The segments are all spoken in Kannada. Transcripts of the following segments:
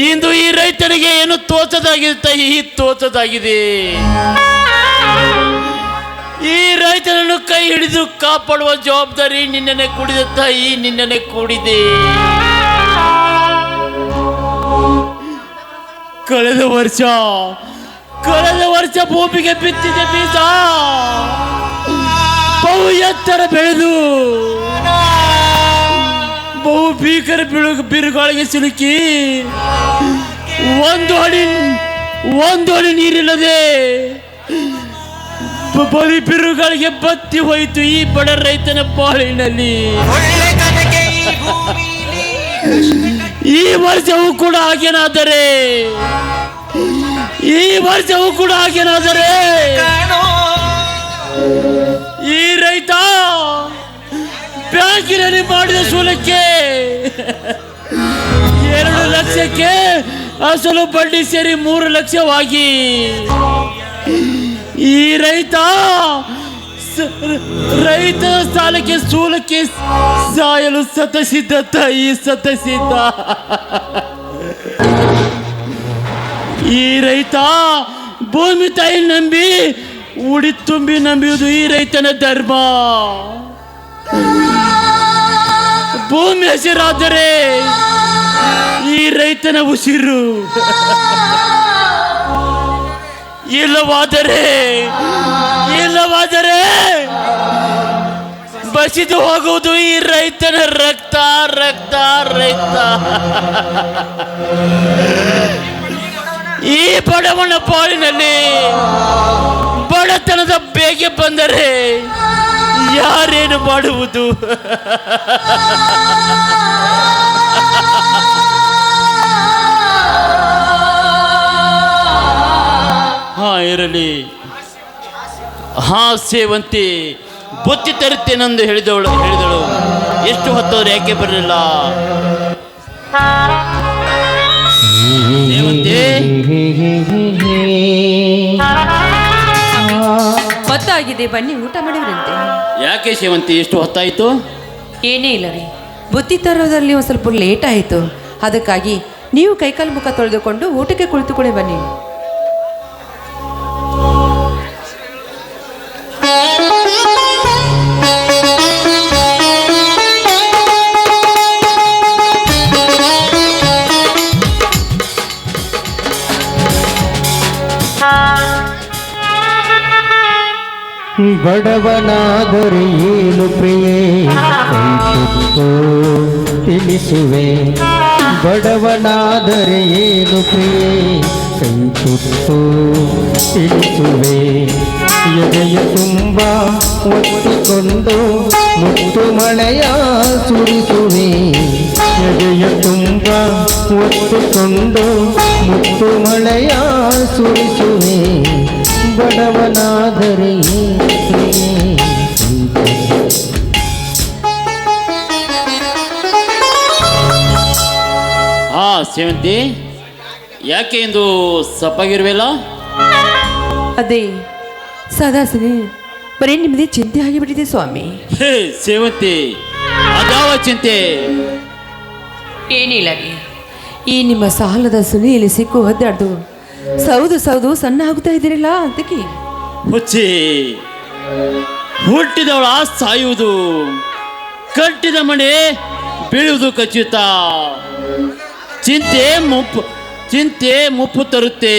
ಇಂದು ಈ ರೈತನಿಗೆ ಏನು ತೋಚದಾಗಿದೆ. ಈ ರೈತನನ್ನು ಕೈ ಹಿಡಿದು ಕಾಪಾಡುವ ಜವಾಬ್ದಾರಿ ನಿನ್ನನೆ ಕೂಡಿದ ತಾಯಿ, ನಿನ್ನನೆ ಕೂಡಿದೆ. ಕಳೆದ ವರ್ಷ ಭೂಮಿಗೆ ಬಿತ್ತಿದ ಬೀಜ ಬಹು ಎತ್ತರ ಬೆಳೆದು ಬಹು ಭೀಕರ ಬಿರುಗಾಳಿಗೆ ಸಿಲುಕಿ ಒಂದು ಅಡಿ ನೀರಿಲ್ಲದೆ ಬಲಿ ಬಿರುಗಾಳಿಗೆ ಬತ್ತಿ ಹೋಯಿತು ಈ ಬಡ ರೈತನ ಬಾಳಿನಲ್ಲಿ. ಈ ವರ್ಷವೂ ಕೂಡ ಹಾಗೇನಾದರೆ ಈ ರೈತ ಬ್ಯಾಂಕಿನಲ್ಲಿ ಮಾಡಿದ ಸೂಲಕ್ಕೆ 2 ಲಕ್ಷಕ್ಕೆ ಅಸಲು ಬಡ್ಡಿ ಸೇರಿ 3 ಲಕ್ಷವಾಗಿ ಈ ರೈತ ಸಾಲಕ್ಕೆ ಸೂಲಕ್ಕೆ ಸಾಯಲು ಸತಸಿದ್ಧ ತಾಯಿ, ಸತಸಿದ್ಧ. ಈ ರೈತ ಭೂಮಿ ತಾಯಿ ನಂಬಿ ಉಡಿ ತುಂಬಿ ನಂಬಿಯುವುದು ಈ ರೈತನ ಧರ್ಮ. ಭೂಮಿ ಹಸಿರಾದರೆ ಈ ರೈತನ ಉಸಿರು, ಇಲ್ಲವಾದರೆ ಬಸಿದು ಹೋಗುವುದು ಈ ರೈತನ ರಕ್ತ. ಈ ಬಡವನ ಪಾಲಿನಲ್ಲಿ ಬಡತನದ ಬೇಗೆ ಬಂದರೆ ಯಾರೇನು ಮಾಡುವುದು? ಇರಲಿ. ಸೇವಂತಿ ಬುತ್ತಿ ತರುತ್ತೇನೆಂದು ಹೇಳಿದಳು. ಎಷ್ಟು ಹೊತ್ತವ್ರು ಯಾಕೆ ಬರಲಿಲ್ಲ? ಹೊತ್ತಾಗಿದೆ, ಬನ್ನಿ ಊಟ ಮಾಡಿದ್ರಂತೆ. ಯಾಕೆ ಸೇವಂತಿ ಎಷ್ಟು ಹೊತ್ತಾಯಿತು? ಏನೇ ಇಲ್ಲ ರೀ, ಬುತ್ತಿ ತರೋದ್ರಲ್ಲಿ ಒಂದು ಸ್ವಲ್ಪ ಲೇಟ್ ಆಯಿತು. ಅದಕ್ಕಾಗಿ ನೀವು ಕೈಕಾಲು ಮುಖ ತೊಳೆದುಕೊಂಡು ಊಟಕ್ಕೆ ಕುಳಿತುಕೊಳ್ಳಿ ಬನ್ನಿ. ಬಡವನಾದರೆ ಏನು ಪ್ರಿಯೇ ಕೈತುತ್ತು ತಿಳಿಸುವೆ, ಬಡವನಾದರೆ ಏನು ಪ್ರಿಯೇ ಕೈತುತ್ತು ತಿಳಿಸುವೆ. ಎದೆಯ ತುಂಬ ಒತ್ತಿಕೊಂಡು ಮುತ್ತು ಮಳೆಯ ಸುರಿಸುವೆ, ಎದೆಯ ತುಂಬ ಒತ್ತಿಕೊಂಡು ಮುತ್ತು ಮಳೆಯ ಸುರಿಸುವೆ. ಬಡವನಾದರೆ ಸೇವಂತಿ, ಯಾಕೆ ಇಂದು ಸಪ್ಪಾಗಿರ್ವೆಲ್ಲ? ಅದೇ ಸದಾ ಬರೀ ನಿಮ್ಮದೇ ಚಿಂತೆ ಆಗಿಬಿಟ್ಟಿದೆ ಸ್ವಾಮಿ. ಸೇವಂತಿ, ಅದಾವ ಚಿಂತೆ? ಏನಿಲ್ಲ ರೀ, ಈ ನಿಮ್ಮ ಸಾಲದ ಸುಳಿಯಲ್ಲಿ ಸಿಕ್ಕು ಒದ್ದಾಡ್ದು ಸೌದು ಸಣ್ಣ ಆಗುತ್ತಾ ಇದ್ದೀರಲ್ಲ ಅದಕ್ಕೆ. ಹುಚ್ಚಿ, ಹುಟ್ಟಿದವಳ ಸಾಯುವುದು, ಕಟ್ಟಿದ ಮನೆ ಬೀಳುವುದು ಖಚಿತ. ಚಿಂತೆ ಮುಪ್ಪು ತರುತ್ತೆ,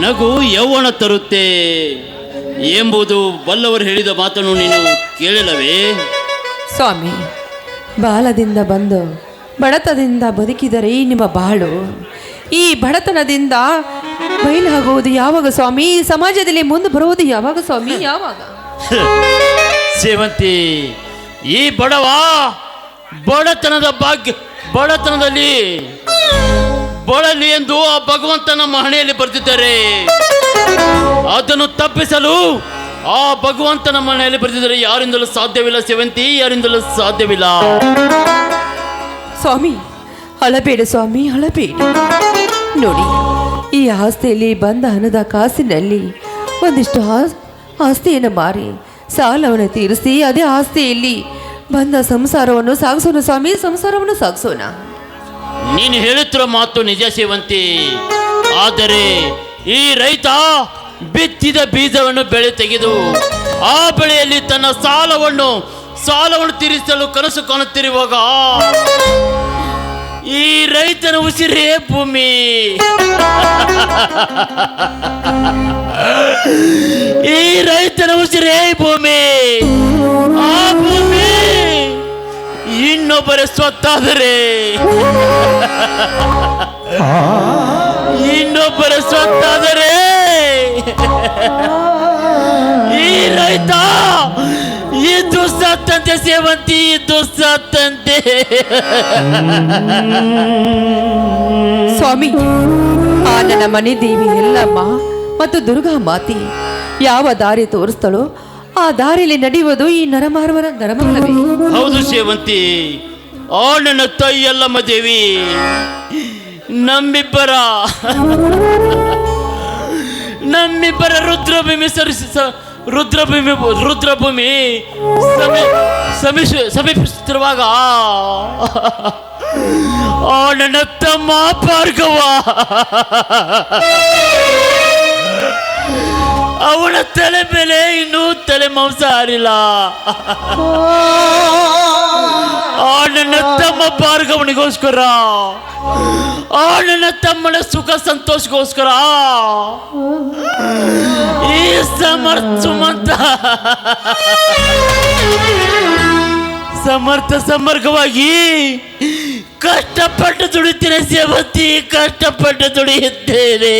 ನಗು ಯೌವನ ತರುತ್ತೆ ಎಂಬುದು ಬಲ್ಲವರು ಹೇಳಿದ ಮಾತನ್ನು ನೀನು ಕೇಳಿಲ್ಲವೇ? ಸ್ವಾಮಿ, ಬಾಲದಿಂದ ಬಂದು ಬಡತನದಿಂದ ಬದುಕಿದರೆ ನಿಮ್ಮ ಬಾಳು ಈ ಬಡತನದಿಂದ ಬಯಲಾಗುವುದು ಯಾವಾಗ ಸ್ವಾಮಿ? ಈ ಸಮಾಜದಲ್ಲಿ ಮುಂದೆ ಬರುವುದು ಯಾವಾಗ ಸ್ವಾಮಿ? ಯಾವಾಗ? ಸೇವಂತಿ, ಈ ಬಡವ ಬಡತನದಲ್ಲಿ ಬಳಲಿ ಎಂದು ಆ ಭಗವಂತನ ಮಹಣೆಯಲ್ಲಿ ಬರೆದಿದ್ದಾರೆ. ಅದನ್ನು ತಪ್ಪಿಸಲು ಆ ಭಗವಂತನ ಮಹಣೆಯಲ್ಲಿ ಬರೆದಿದ್ದಾರೆ. ಯಾರಿಂದಲೂ ಸಾಧ್ಯವಿಲ್ಲ ಸೇವಂತಿ, ಯಾರಿಂದಲೂ ಸಾಧ್ಯವಿಲ್ಲ. ಸ್ವಾಮಿ, ಅಳಬೇಡ ಸ್ವಾಮಿ, ಅಳಬೇಡಿ. ನೋಡಿ, ಈ ಆಸ್ತಿಯಲ್ಲಿ ಬಂದ ಹಣದ ಕಾಸಿನಲ್ಲಿ ಒಂದಿಷ್ಟು ಆಸ್ತಿಯನ್ನು ಮಾರಿ ಸಾಲವನ್ನು ತೀರಿಸಿ ಅದೇ ಆಸ್ತಿಯಲ್ಲಿ ಬಂದ ಸಂಸಾರವನ್ನು ಸಾಗಿಸೋಣ ಸ್ವಾಮಿ, ಸಂಸಾರವನ್ನು ಸಾಗಿಸೋಣ. ನೀನು ಹೇಳುತ್ತಿರೋ ಮಾತು ನಿಜ ಸೇವಂತಿ. ಆದರೆ ಈ ರೈತ ಬಿತ್ತಿದ ಬೀಜವನ್ನು ಬೆಳೆ ತೆಗೆದು ಆ ಬೆಳೆಯಲ್ಲಿ ತನ್ನ ಸಾಲವನ್ನು ತೀರಿಸಲು ಕನಸು ಕಾಣುತ್ತಿರುವಾಗ ಈ ರೈತನ ಉಸಿರೇ ಭೂಮಿ, ಈ ರೈತನ ಉಸಿರೇ ಭೂಮಿ. ಆ ಭೂಮಿ ಇನ್ನೊಬ್ಬರ ಸ್ವತ್ತಾದರೆ, ಇನ್ನೊಬ್ಬರ ಸ್ವತ್ತಾದರೆ ಈ ರೈತ ಇದು ಸತ್ತಂತೆ ಸೇವಂತಿ, ಇದು ಸತ್ತಂತೆ. ಸ್ವಾಮಿ, ಆ ನನ್ನ ಮನೆ ದೇವಿ ಎಲ್ಲಮ್ಮ ಮತ್ತು ದುರ್ಗಾ ಮಾತೆ ಯಾವ ದಾರಿ ತೋರಿಸ್ತಳೋ ಆ ದಾರಿಯಲ್ಲಿ ನಡೆಯುವುದು ಈ ನರಮಾರ್ವರ ನರಮಂಗಲವೇ. ಹೌದು ಸೇವಂತಿ, ಆ ನನ್ನ ತಾಯಿ ಎಲ್ಲಮ್ಮ ದೇವಿ ನಮ್ಮಿಬ್ಬರ ರುದ್ರಭೂಮಿ ಸಮೀಪಿಸುತ್ತಿರುವಾಗ ಆ ನನ್ನ ತಮ್ಮ ಭಾರ್ಗವ ಅವನ ತಲೆ ಮೇಲೆ ಇನ್ನೂ ತಲೆ ಮಾಂಸ ಹಾರಿಲ್ಲ. ಆ ನನ್ನ ತಮ್ಮ ಭಾರ್ಗವನಿಗೋಸ್ಕರ, ಆ ನನ್ನ ತಮ್ಮನ ಸುಖ ಸಂತೋಷಗೋಸ್ಕರ ಈ ಸಮರ್ಥವಾಗಿ ಕಷ್ಟಪಟ್ಟು ದುಡಿತೇನೆ ಸೇವತಿ, ಕಷ್ಟಪಟ್ಟು ದುಡಿಯುತ್ತೇನೆ.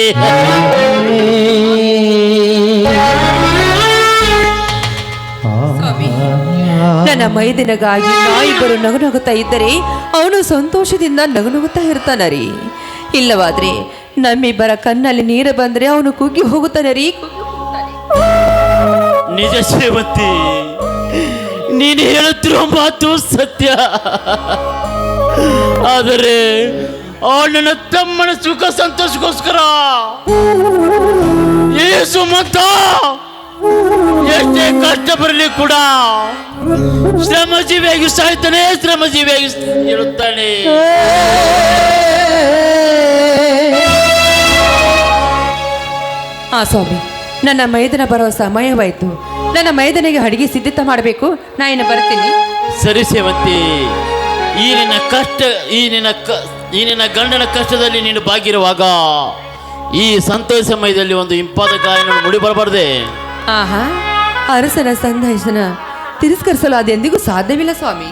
ಸ್ವಾಮಿ, ನನ್ನ ಮೈದಿನಗಾಗಿ ನಾಯಿಬ್ಬರು ನಗುನಗುತ್ತಾ ಇದ್ದರೆ ಅವನು ಸಂತೋಷದಿಂದ ನಗುನಗುತ್ತಾ ಇರ್ತಾನ ರೀ. ಇಲ್ಲವಾದ್ರೆ ನಮ್ಮಿಬ್ಬರ ಕಣ್ಣಲ್ಲಿ ನೀರು ಬಂದ್ರೆ ಅವನು ಕುಗ್ಗಿ ಹೋಗುತ್ತಾನೆ ರೀ. ನಿಜ ಸೇವಂತಿ, ನೀನು ಹೇಳುತ್ತಿರುವ ಮಾತು ಸತ್ಯ. ಆದರೆ ಆ ನನ್ನ ತಮ್ಮನ ಸುಖ ಸಂತೋಷಕ್ಕೋಸ್ಕರ ಈ ಸುಮಂತ ಎಷ್ಟೇ ಕಷ್ಟ ಬರಲಿ ಕೂಡ ಶ್ರಮಜೀವಿಯಾಗಿ ಸಾಯ್ತಾನೆ, ಶ್ರಮಜೀವಿಯಾಗಿ ಇರುತ್ತಾನೆ. ಆ ಸ್ವಾಮಿ, ನನ್ನ ಮೈದನ ಬರೋ ಸಮಯವಾಯಿತು. ನನ್ನ ಮೈದನಿಗೆ ಅಡಿಗೆ ಸಿದ್ಧತೆ ಮಾಡಬೇಕು. ನಾ ಇನ್ನು ಬರ್ತೀನಿ. ಸರಿ ಸೇವಂತಿ, ಈ ನಿನ್ನ ಗಂಡನ ಕಷ್ಟದಲ್ಲಿ ನೀನು ಬಾಗಿರುವಾಗ ಈ ಸಂತೋಷ ಸಮಯದಲ್ಲಿ ಒಂದು ಇಂಪಾದ ಗಾಯನ ಮುಡಿ ಬರಬಾರ್ದೆ. ಆಹಾ, ಅರಸನ ಸಂದೇಶನ ತಿರಸ್ಕರಿಸಲು ಅದೆಂದಿಗೂ ಸಾಧ್ಯವಿಲ್ಲ ಸ್ವಾಮಿ.